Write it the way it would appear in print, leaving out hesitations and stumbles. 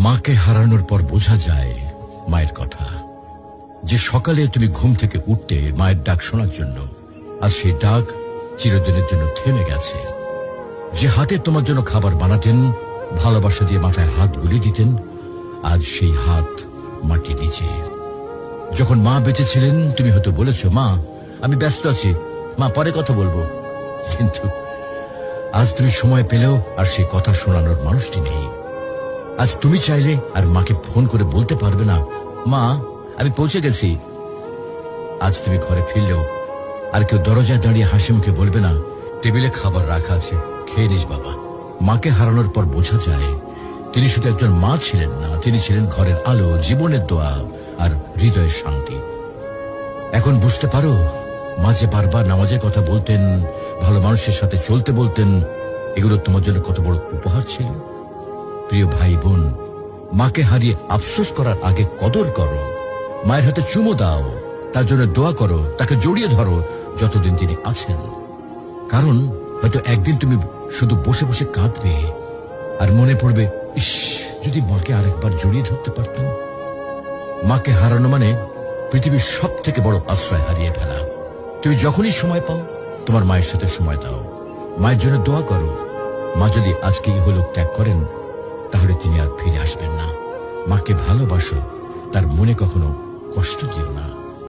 মাকে হারানোর পর বোঝা যায় মায়ের কথা। যে সকালে তুমি ঘুম থেকে উঠতে মায়ের ডাক শোনার জন্য, আজ সেই ডাক চিরদিনের জন্য থেমে গেছে। যে হাতে তোমার জন্য খাবার বানাতেন, ভালোবাসা দিয়ে মাথায় হাত বুলিয়ে দিতেন, আজ সেই হাত মাটির নিচে। যখন মা বেঁচে ছিলেন তুমি হয়তো বলেছ, মা আমি ব্যস্ত আছি, মা পরে কথা বলবো। কিন্তু আজ তুমি সময় পেলেও আর সেই কথা শোনানোর মানুষটি নেই। আজ তুমি চাইলে আর মাকে ফোন করে বলতে পারবে না, মা আমি পৌঁছে গেছি। আজ তুমি ঘরে ফিরলেও আর কেউ দরজায় দাঁড়িয়ে হাসি মুখে বলবে না, টেবিলে খাবার রাখা আছে, খেয়ে নিস বাবা। মাকে হারানোর পর বোঝা যায় তিনি শুধু একজন মা ছিলেন না, তিনি ছিলেন ঘরের আলো, জীবনের দোয়া আর হৃদয়ের শান্তি। এখন বুঝতে পারো মা যে বারবার নামাজের কথা বলতেন, ভালো মানুষের সাথে চলতে বলতেন, এগুলো তোমার জন্য কত বড় উপহার ছিল। প্রিয় ভাই বোন, মাকে হারিয়ে আফসোস করার আগে কদর করো। মায়ের হাতে চুমো দাও, তার জন্য দোয়া করো, তাকে জড়িয়ে ধরো যতদিন তিনি আছেন। কারণ হয়তো একদিন তুমি শুধু বসে বসে কাঁদবে আর মনে পড়বে, ইস যদি মাকে আরেকবার জড়িয়ে ধরতে পারতাম। মাকে হারানো মানে পৃথিবীর সব থেকে বড় আশ্রয় হারিয়ে ফেলা। তুমি যখনই সময় পাও তোমার মায়ের সাথে সময় দাও, মায়ের জন্য দোয়া করো। মা যদি আজকে ইহলোক ত্যাগ করেন তাহলে তিনি আর ফিরে আসবেন না। মাকে ভালোবাসো, তার মনে কখনো কষ্ট দিও না।